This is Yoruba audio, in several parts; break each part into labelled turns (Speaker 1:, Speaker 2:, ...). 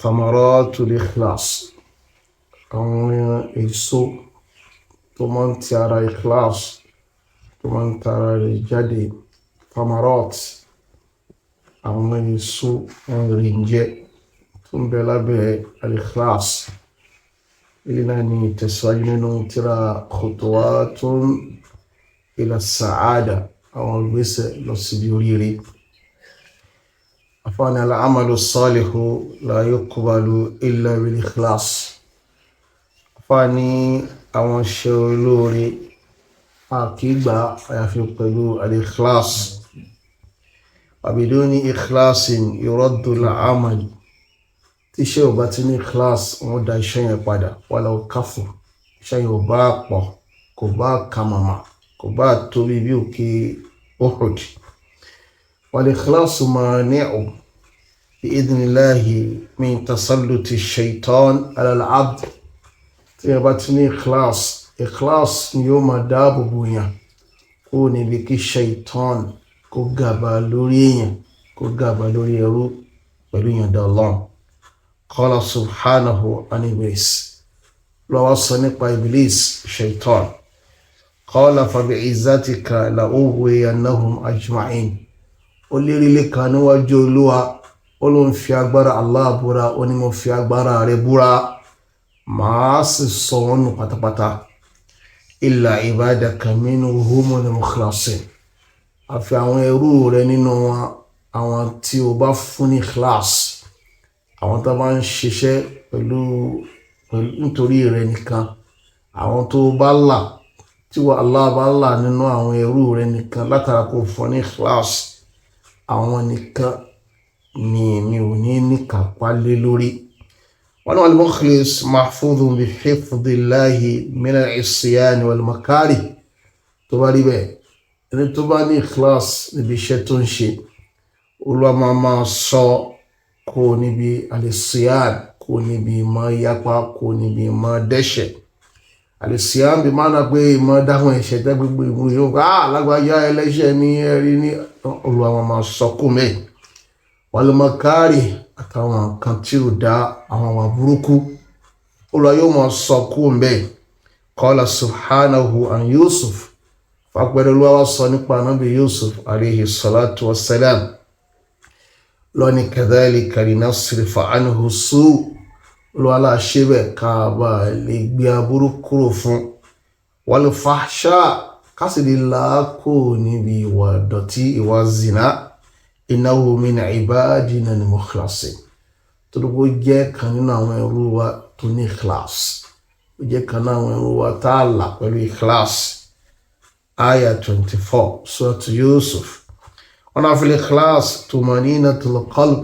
Speaker 1: Thamaratul ikhlas, àwọn èso tó máa ń ti ara ikhlas tó máa ń tara rẹ̀ jáde. Thamarat, àwọn èso ìrìnjẹ tó ń bẹ lábẹ́ al-ikhlas. Ilé náà ni ìtẹ̀síwájú nínú tírà Khutuwatun ila Sa'ada, àwọn ìgbésẹ̀ lọ síbi oríire. Afáàní al-amalu salihu la yuqbalu illa bil-ikhlas. Afáàní àwọn iṣẹ́ olóore àkígbà àyàfi pẹ̀lú al-ikhlas. Abiduni ikhlasin yuraddu al-amal. Tí iṣẹ́ ò bá ti ní ikhlas, wọ́n dá iṣẹ́ yẹn padà. Walau kafu, iṣẹ́ yẹn ò bá pọ̀, kò bá kamama, kò bá tóbi bí òkè Uhud. Wal-ikhlasu mani'u bi'idhnillahi min tasalluti ash-shaytan 'ala al-'abd. Tí ẹ bá ti ní ikhlas, ikhlas ni yóò máa dáàbò bò yàn kó níbi kí shaytan kó gàba lórí èèyàn, kó gàba lórí ẹrú pẹ̀lú ìyọ̀ǹda Allah. Qala subhanahu an Iblis. Lọ́wọ́ sọ nípa Iblis, shaytan. Qala fa bi'izzatika la ughwiyannahum ajma'in. Ó lérí lẹ́kan níwájú Olúwa, ó ló ń fi agbára Allah búra, ó ní mo fi agbára rẹ̀ búra, màá sì sọ wọ́n nù pátápátá. Illa ibadaka minhumul mukhlasin. Àfi àwọn ẹrú rẹ̀ nínú wọn, àwọn tí ó bá fún ní ikhlas, àwọn tó bá ń ṣiṣẹ́ pẹ̀lú nítorí rẹ̀ nìkan, àwọn tó bá là, tí wọ́n Allah bá là nínú àwọn ẹrú rẹ̀ nìkan látara kó fún ní ikhlas, àwọn nìkan ni mi ò ní kápá lé lórí. Wọ́n ní al-mukhlis mahfudhun bi hifdhillahi min al-isyan wal makarih. Tó bá rí bẹ́ẹ̀, ẹni tó bá ní ikhlas níbi iṣẹ́ tó ń ṣe, Olúwa máa sọ kó níbi al-isyan, kó níbi máa yapa, kó níbi máa dẹ́ṣẹ̀. Al-isyan bí máa ná pé máa dáhùn ẹ̀ṣẹ̀ tẹ́ gbogbo ìwú yóò ká lágbàáyá ẹlẹ́ṣẹ̀ ní ẹ̀rí ní Olúwa máa sọ kó mẹ́. Wal makarih, àtàwọn nǹkan tí ó dá, àwọn wà burúkú, Olúwa yóò máa sọ kó mẹ́. Qala subhanahu an Yusuf. Fàpẹẹrẹ Olúwa wá sọ nípa Ànábì Yusuf alayhi salatu wassalam. Lọ́ni kadhalika linasrifa anhu su'. Olúwa la ṣe bẹ́ẹ̀ ká bá lè gbé aburú kúrò fún. Wal fahsha, kásìdì láàkó níbi ìwà dọ̀tí, ìwà zina. Innahu min ibadina al-mukhlasin. Tó dúpọ̀ jẹ́ kan nínú àwọn ẹrú wa tó ní ikhlas. Ó jẹ́ kan nínú àwọn ẹrú wa tá a là pẹ̀lú ikhlas. Aya 24, Surat Yusuf. Wọ́n náà fi ikhlas tumaninatul qalb.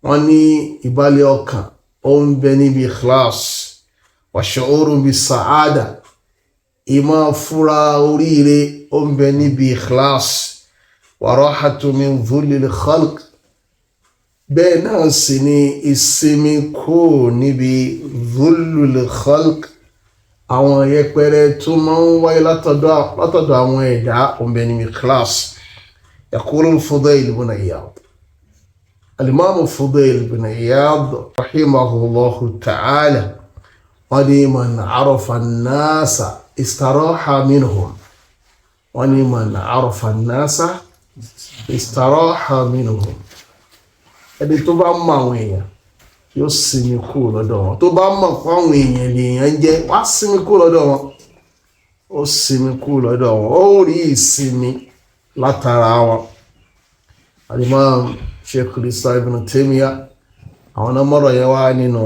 Speaker 1: Wọ́n ní ìbálẹ̀ ọkàn ó ń bẹ níbi ikhlas. Wa shu'urun bis sa'ada. Ìmọ̀ fúra oríire ó ń bẹ níbi ikhlas. Wa rahatu min dhullil khalq. Bẹ́ẹ̀ náà sì ni ìsinmi kó níbi dhullil khalq. Àwọn yẹpẹrẹ tó máa ń wáyé látọ̀dọ̀ àwọn ẹ̀dá ó ń bẹ níbi ikhlas. Yaqulu al-Fudayl ibn Iyad. Al-Imam al-Fudayl ibn Iyad rahimahullahu ta'ala. Wọ́n ní man arafa an-nasa istaraha minhum. Wọ́n ní man arafa an-nasa istaraha minhum. Ẹni tó bá mọ àwọn èèyàn yóò sinmi kú lọ́dọ̀ wọn. Tó bá mọ̀ pé àwọn èèyàn lèèyàn jẹ́, wá sinmi kú lọ́dọ̀ wọn. Ó sinmi kú lọ́dọ̀ wọn. Ó rí ìsinmi látara wọn. Al-Imam Sheikhul Islam Ibn Taymiyyah, àwọn ọmọrọ̀ yẹn wá nínú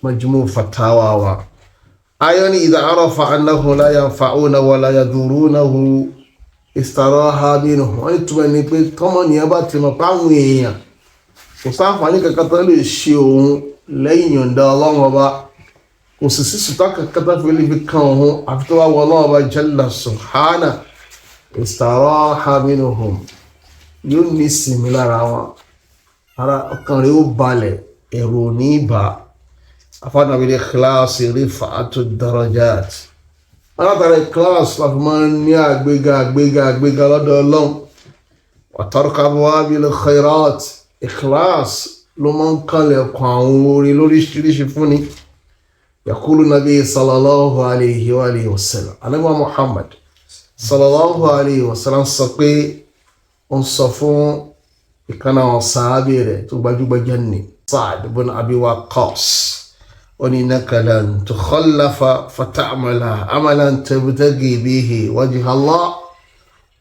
Speaker 1: Majmu' Fatawa wa. Ayọ́ni idha arafa annahu la yanfa'una wa la yadurunahu istaraha minhum. Wọ́n ní túnbẹ̀ ní pé tọ́mọ̀ ní ẹbá ti mọ̀ páwọn èèyàn kò sáfàní kankan tó lè ṣe òun lẹ́yìn yọ̀ǹda Ọlọ́run Ọba, kò sì sí sùtá kankan tó fi lè fi kan òun àfi tó wá wọ Ọlọ́run Ọba jalla subhana. Istaraha minhum, yóò ní ìsinmi lára wọn, ara ọkàn rẹ̀ ó balẹ̀, ẹ̀rù ò ní bà. Afáàní bil ikhlas rif'atu darajat. Alátàrí ikhlas láti máa ń ní àgbéga lọ́dọ̀ Ọlọ́run. Wa tarku abwabil khairat. Ikhlas ló máa ń kànlẹ̀kùn àwọn oore lóríṣiríṣi fún ni. Yaqulu nabi sallallahu alayhi wa alihi wa sallam, Ànábì Muhammad sallallahu alayhi wa sallam sọ pé ó ń sọ fún ìkan àwọn sàábì rẹ̀ tó gbajúgbajà ní Sa'd ibn Abi Waqqas, ó ní innaka lan tukhallafa fata'mala amalan tabtaghi bihi wajha Allah.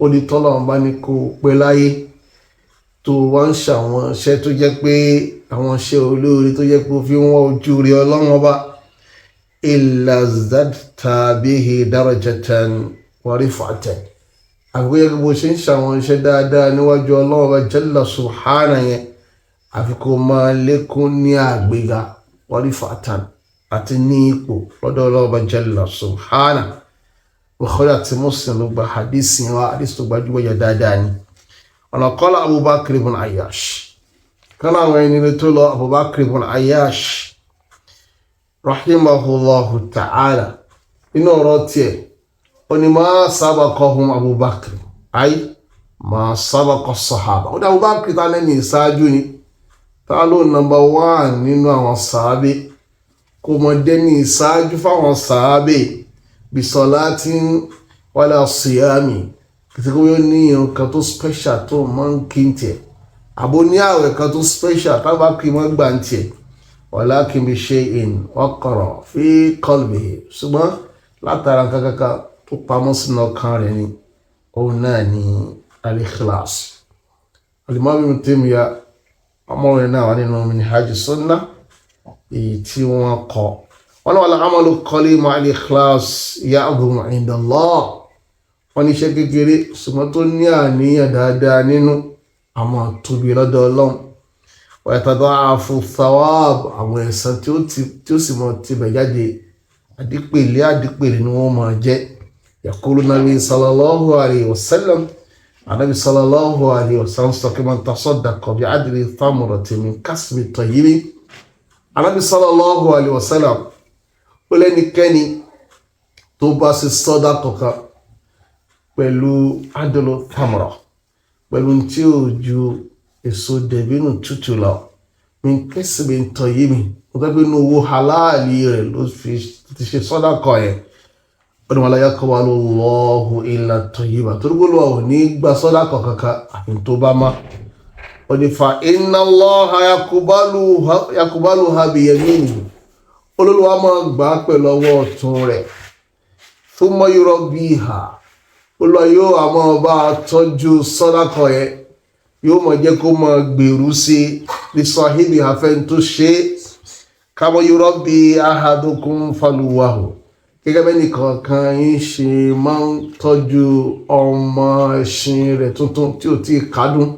Speaker 1: Ó ní tọ́lọ́run bá ní kó pẹ́ láyé tó wá ń ṣàwọn iṣẹ́ tó jẹ́ pé àwọn iṣẹ́ olóore tó jẹ́ pé ó fi wọ́n ojú rí Ọlọ́run Ọba, illa zadta bihi darajatan wa rif'atan. Àgbéyẹ̀ bó ṣe ń ṣàwọn iṣẹ́ dáadáa níwájú Ọlọ́run Ọba jalla subhanahu yẹn, àfi kó máa lékún ní àgbéga wa rif'atan àti ní ipò lọ́dọ̀ Ọlọ́run Ọba jalla subhanahu. Bukhari àti Muslim ló gba hadith yẹn wá, hadith tó gbajúgbajà dáadáa ni. Ọ̀nà qala Abubakar ibn Ayyash, kan àwọn ẹni tó lọ Abubakar ibn Ayyash rahimahullahu ta'ala, inú ọ̀rọ̀ tiẹ̀ ó ní ma sabaqahum Abubakar, ay ma sabaqa sahaba. Ó dá Abubakar ta lẹ́ni ìsáájú ni, ta ló number 1 nínú àwọn sàábé, kò mọ̀ dẹ́ni ìsáájú fáwọn sàábé bisolatin wala siyami, kìtì kó yóò ní nǹkan tó special tó máa ń kí n tiẹ̀, àbò ní àwẹ̀ kan tó special tábà kí wọ́n gbà ń tiẹ̀, walakin bi shay'in waqara fi qalbihi, ṣùgbọ́n látara kankan tó pamọ́ sínú ọkàn rẹ̀ ni, òun náà ni al-ikhlas. Al-Imam Ibn Taymiyyah ọmọ rẹ̀ náà wà nínú Minhaj Sunnah èyí tí wọ́n kọ́. Wọ́n wal amalu qalil ma'al ikhlas ya'dhum 'inda Allah. Wọ́n ní iṣẹ́ kékeré ṣùgbọ́n tó ní àníyàn dáadáa nínú àmọ́ tóbi lọ́dọ̀ Ọlọ́run. Wa yatada'afu thawab, àwọn ẹ̀san tí ó sì mọ̀ ti bẹ̀ jáde àdípèlé ni wọ́n máa jẹ́. Yaqulu nabi sallallahu alayhi wa sallam, Ànábì sallallahu alayhi wa sallam sọ pé man tasaddaqa bi'adli thamratin min kasbin tayyibin. Ànábì sallallahu alayhi wa sallam ó lẹ́nikẹ́ni tó bá ṣe sàdákà kan pẹ̀lú adlu thamra, pẹ̀lú tí ó ju èso dẹ̀bínú tútù lọ, min kasbin tayyibin, ó tẹ́ pé inú owó halali rẹ̀ ló fi ti ṣe sàdákà yẹn. Ó ní wala yaqbalu Allahu illa tayyiba, torí pé Olúwa ò ní gba sàdákà kankan àfi tó bá má. Ó ní fa inna Allaha yaqbaluha biyaminihi, Olúwa máa gbà pẹ̀lú ọwọ́ ọ̀tún rẹ̀. Thumma yurabbiha, Olúwa yóò àmọ́ bá tọ́jú sàdákà yẹn, yóò máa jẹ́ kó máa gbèrú sí li sahibiha fẹ́ni tó ṣe, kama yurabbi ahadukum faluwahu, gẹ́gẹ́ bẹ́ẹ̀ nìkan yín ṣe máa ń tọ́jú ọmọ ẹṣin rẹ̀ tuntun tí ò tí ì kádùn.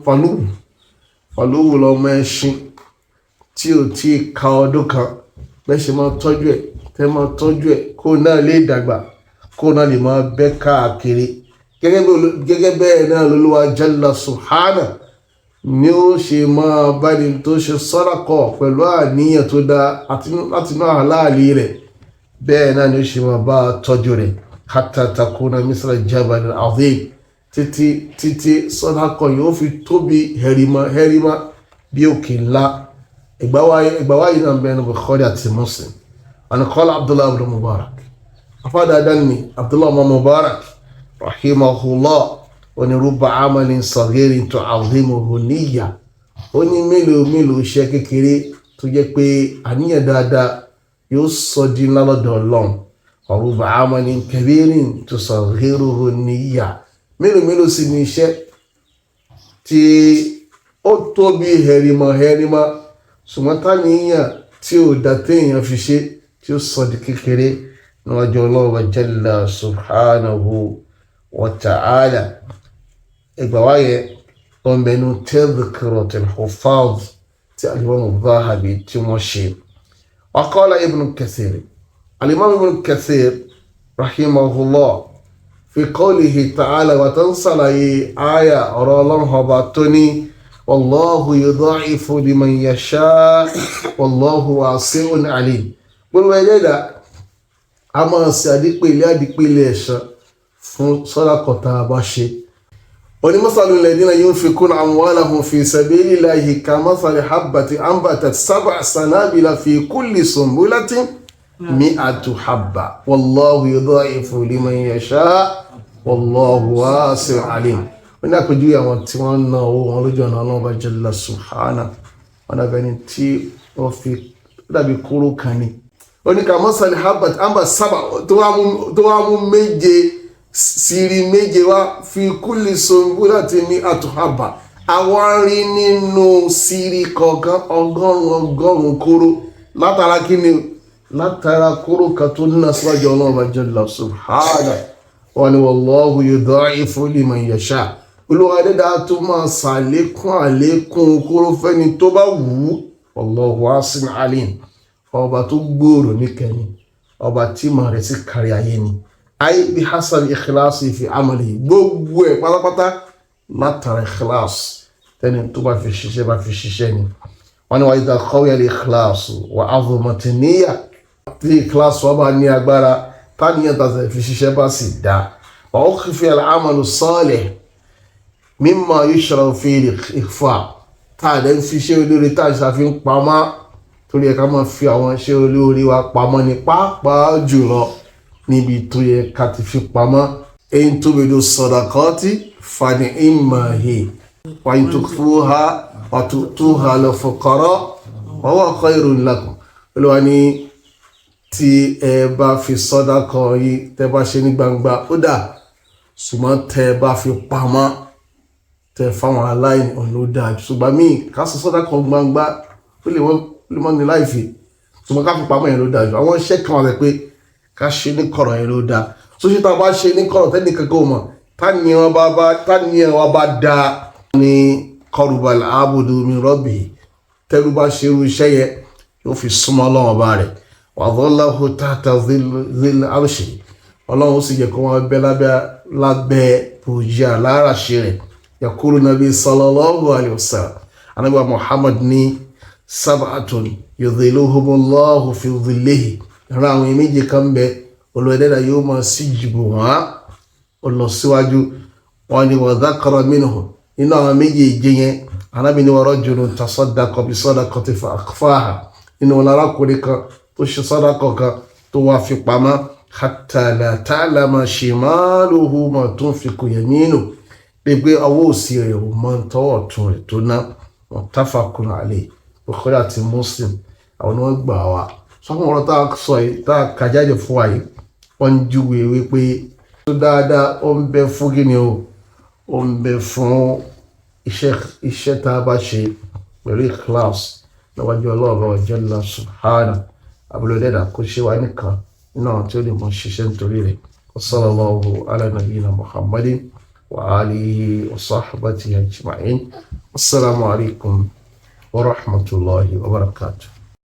Speaker 1: Faluwu lọmọ ẹṣin tí ò tí ì ka ọdún kan, bẹ́ẹ̀ ṣe máa tọ́jú ẹ̀, tẹ́ máa tọ́jú ẹ̀ kó náà lè dàgbà, kó náà lè máa bẹ́ káàkiri. Gẹ́gẹ́ bẹ́ẹ̀ náà l'Olúwa jalla subhanahu ni ó ṣe máa bá ní tó ṣe sàdákà pẹ̀lú àníyàn tó dáa láti náà halali rẹ̀, bẹ́ẹ̀ náà ni ó ṣe máa bá tọ́jú rẹ̀ hatta takuna misla jabal azim, títí sàdákà yóò fi tóbi hẹ́rìmá bí òkè ńlá. Ìgbàwáyé náà bẹ́ẹ̀ ní Bukhari àti Muslim. Àni qala Abdullah ibn Mubarak, afádáadáa ni Abdullah ibn Mubarak rahimahullah, ó ní rubba amalin saghirin tu'azzimuhu niyya. Ó ní mélòó iṣẹ́ kékeré tó jẹ́ pé àníyàn dáadáa yóò sọ di ńlá lọ́dọ̀ Ọlọ́run. Wa rubba amalin kabirin tusaghiruhu niyya. Mélòó sì ní iṣẹ́ tí ó tóbi hẹ́rìmá, ṣùgbọ́n táníyàn tí ò dá téèyàn fi ṣe tí ó sọ di kékeré níwájú Ọlọ́run jalla subhanahu wa ta'ala. Ìgbàwáyé wọn bẹnu Tadhkiratul Huffaz tí al-Imam Dhahabi tí wọ́n ṣe. Wa qala Ibn Kathir, al-Imam Ibn Kathir rahimahullah fi qawlihi ta'ala, wa tansalaye aya ọ̀rọ̀ Ọlọ́run ọba tó ní wallahu yudha'ifu liman yasha wallahu wasi'un alim. Gbogbo ẹ̀yẹ́dà a máa ṣe àdípèlé ẹ̀san fún sàdákà tá a bá ṣe. oni masalul ladina yunfikuna amwalahum fi sabilillahi kamathali habbatin anbatat sab'a sanabila fi kulli sunbulatin mi'atu habba wallahu yudha'ifu liman yasha wallahu wasi'un alim. Wọ́n ní àpèjúwe àwọn tí wọ́n ná owó wọn lójú ọ̀nà Ọlọ́run bá jalla subhanahu wọn dàbí ẹni tí wọ́n fi dàbí kóró kan ní. Ó ní kamathali habbatin anbatat sábà tó wá mú méje sírí méje wá fi kulli sunbulatin mi'atu habba. Àwọn rí nínú sírí kọ̀ọ̀kan ọgọ́rùn-ún kóró látara kí ni látara kóró kan tó ná síwájú Ọlọ́run bá jalla subhanahu wọn ni wallahu yudha'ifu liman yasha. Olúwa dẹ́dá tó máa ṣàlékún àlékún kóró fẹ́ni tó bá wù ú. Wallahu wasi'un alim. Ọba tó gbòòrò níkẹyìn, ọba tí màá rẹ̀ sí kárí ayé ni. Ayé bí hasan ikhlasi fi amali gbogbo ẹ̀ pátápátá látara ikhlas tẹ́ni tó bá fi ṣiṣẹ́ ni. Wọ́n ní wa idha qawiya al-ikhlasu wa 'azumat an-niyya tí ikhlas wọ́n bá ní agbára táníyàn tàbí fi ṣiṣẹ́ bá sì dá. Wa ukhfiya al-'amalu as-salih mimma yushra'u fi al-ikhfa táàdé ń fi ṣe olóore táàdé ṣàfihàn pamọ́ torí ẹ̀ ká máa fi àwọn ṣe olóore wa pamọ́ ní pàápàá jùlọ níbi tó yẹ ká ti fi pamọ́. in tubidu sadaqati fa ni'ma hiya wa in tukhfuha wa tu'tuha lil-fuqara wa huwa khayrun lakum. Olúwa ní tí ẹ bá fi sàdákà yìí tẹ́ bá ṣe ní gbangba ó dà, ṣùgbọ́n tẹ́ bá fi pamọ́ tẹ́ fáwọn aláìní ọ̀nà ó dáa. ṣùgbọ́n míì ká sọ sàdákà gbangba ó lè mọ́ ní láìfi, ṣùgbọ́n ká fi pamọ́ yẹn ló dáa jù. àwọn iṣẹ́ kan wà pé ká ṣe ní kọ̀rọ̀ yẹn ló dáa. tó ṣe tá a bá ṣe ní kọ̀rọ̀ tẹ́ni kankan ò mọ̀ táníyàn wa bá dáa ní qarubal abudu min rabbi. tẹ́rú bá ṣe irú iṣẹ́ yẹn yóò fi súnmọ́ Ọlọ́run ọba rẹ̀. wa dhallahu tahta dhil arshi. Ọlọ́run ó sì jẹ́ kó wọ́n bẹ́ lábẹ́ bòjì aláràṣẹ rẹ̀. Yaqulu nabi sallallahu alayhi wa sallam anabi Muhammad ní sab'atun yudhilluhumullahu fi dhillihi. ìran àwọn méje kan bẹ olùwẹ̀dẹ́dà yóò máa sí jìbò wọn ó lọ síwájú. wọn ni wa dhakara minhum nínú àwọn méjèèjì yẹn anabi ní wa rajulun tasaddaqa bi sadaqatin fa akhfaha. nínú wọn arákùnrin kan tó ṣe sàdákà kan tó wá fi pamọ́ hatta la ta'lama shimaluhu ma tunfiqu yaminuhu. gbogbo ọwọ́ òsì rẹ̀ ò mọ tọwọ́ ọ̀tún rẹ̀ tó ná. muttafaqun alayhi. Bukhari àti Muslim àwọn ni wọ́n gbà wá. sọ́kùn ọ̀rọ̀ tá a sọ yìí tá a kà jáde fún wa yìí wọ́n ń júwe wípé tó dáadáa ó ń bẹ fún kíni o ó ń bẹ fún iṣẹ́ tá a bá ṣe pẹ̀lú ikhlas níwájú Ọlọ́run wa jalla subhanahu. abúlé dẹ́dà kó ṣe wá nìkan nínú àwọn tí ó lè mọ ṣiṣẹ́ nítorí rẹ̀. wa sallallahu ala nabiyyina Muhammadin wa alihi wa sahbihi ajma'in. Assalamu alaikum wa rahmatullahi wa barakatuh.